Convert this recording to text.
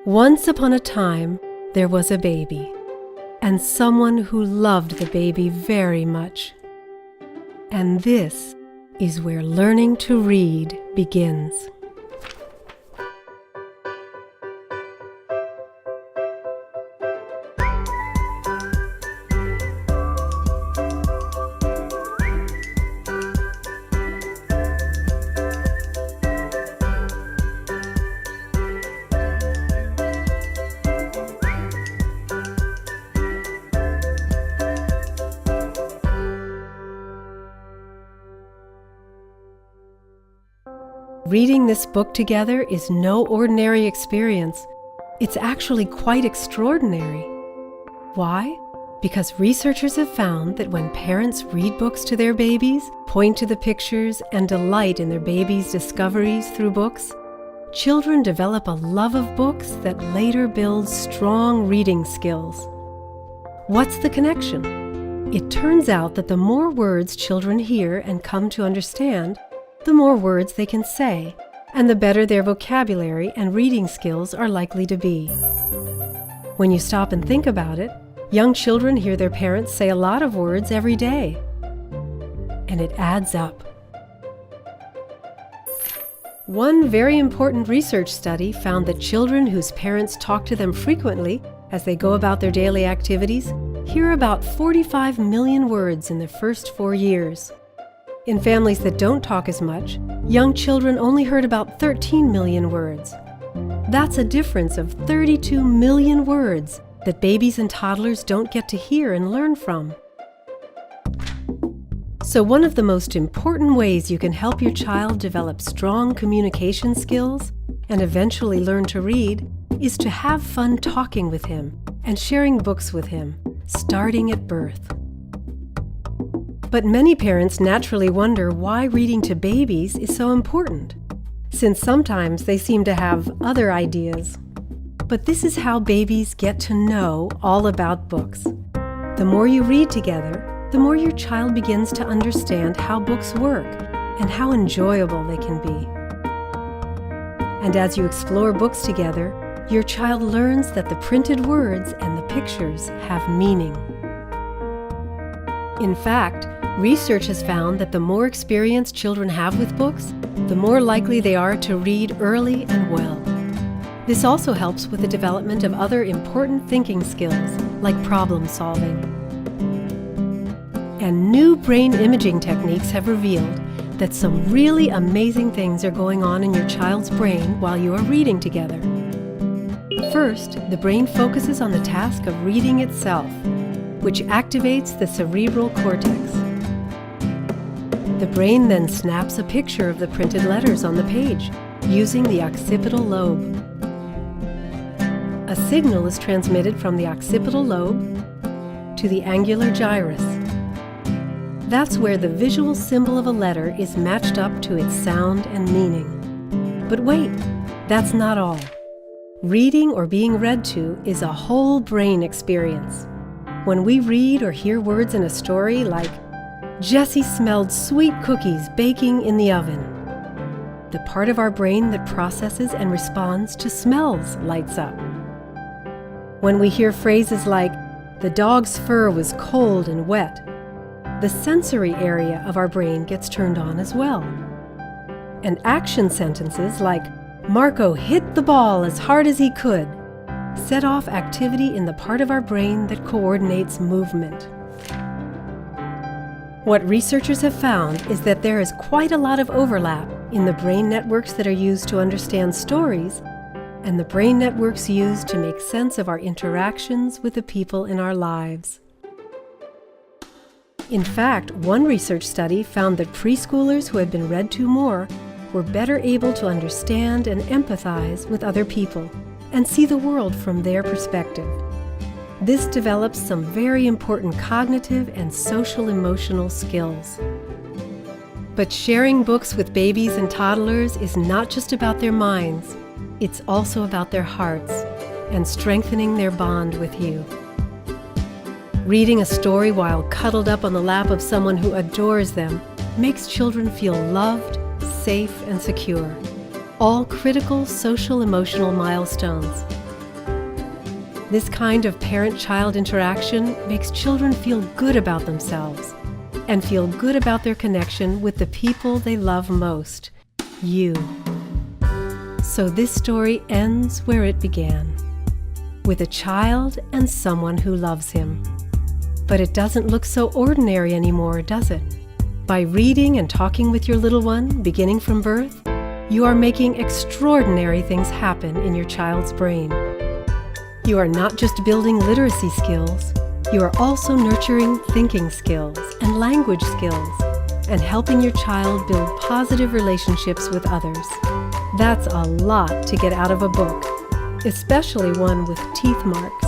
Once upon a time, there was a baby, and someone who loved the baby very much. And this is where learning to read begins. Reading this book together is no ordinary experience. It's actually quite extraordinary. Why? Because researchers have found that when parents read books to their babies, point to the pictures, and delight in their babies' discoveries through books, children develop a love of books that later builds strong reading skills. What's the connection? It turns out that the more words children hear and come to understand, the more words they can say, and the better their vocabulary and reading skills are likely to be. When you stop and think about it, young children hear their parents say a lot of words every day, and it adds up. One very important research study found that children whose parents talk to them frequently as they go about their daily activities hear about 45 million words in the first 4 years. In families that don't talk as much, young children only heard about 13 million words. That's a difference of 32 million words that babies and toddlers don't get to hear and learn from. So one of the most important ways you can help your child develop strong communication skills and eventually learn to read is to have fun talking with him and sharing books with him, starting at birth. But many parents naturally wonder why reading to babies is so important, since sometimes they seem to have other ideas. But this is how babies get to know all about books. The more you read together, the more your child begins to understand how books work and how enjoyable they can be. And as you explore books together, your child learns that the printed words and the pictures have meaning. In fact, research has found that the more experience children have with books, the more likely they are to read early and well. This also helps with the development of other important thinking skills, like problem solving. And new brain imaging techniques have revealed that some really amazing things are going on in your child's brain while you are reading together. First, the brain focuses on the task of reading itself, which activates the cerebral cortex. The brain then snaps a picture of the printed letters on the page using the occipital lobe. A signal is transmitted from the occipital lobe to the angular gyrus. That's where the visual symbol of a letter is matched up to its sound and meaning. But wait, that's not all. Reading or being read to is a whole brain experience. When we read or hear words in a story like, "Jessie smelled sweet cookies baking in the oven," the part of our brain that processes and responds to smells lights up. When we hear phrases like, "The dog's fur was cold and wet," the sensory area of our brain gets turned on as well. And action sentences like, "Marco hit the ball as hard as he could," set off activity in the part of our brain that coordinates movement. What researchers have found is that there is quite a lot of overlap in the brain networks that are used to understand stories and the brain networks used to make sense of our interactions with the people in our lives. In fact, one research study found that preschoolers who had been read to more were better able to understand and empathize with other people and see the world from their perspective. This develops some very important cognitive and social-emotional skills. But sharing books with babies and toddlers is not just about their minds, it's also about their hearts and strengthening their bond with you. Reading a story while cuddled up on the lap of someone who adores them makes children feel loved, safe, and secure, all critical social-emotional milestones. This kind of parent-child interaction makes children feel good about themselves and feel good about their connection with the people they love most, you. So this story ends where it began, with a child and someone who loves him. But it doesn't look so ordinary anymore, does it? By reading and talking with your little one, beginning from birth, you are making extraordinary things happen in your child's brain. You are not just building literacy skills, you are also nurturing thinking skills and language skills, and helping your child build positive relationships with others. That's a lot to get out of a book, especially one with teeth marks.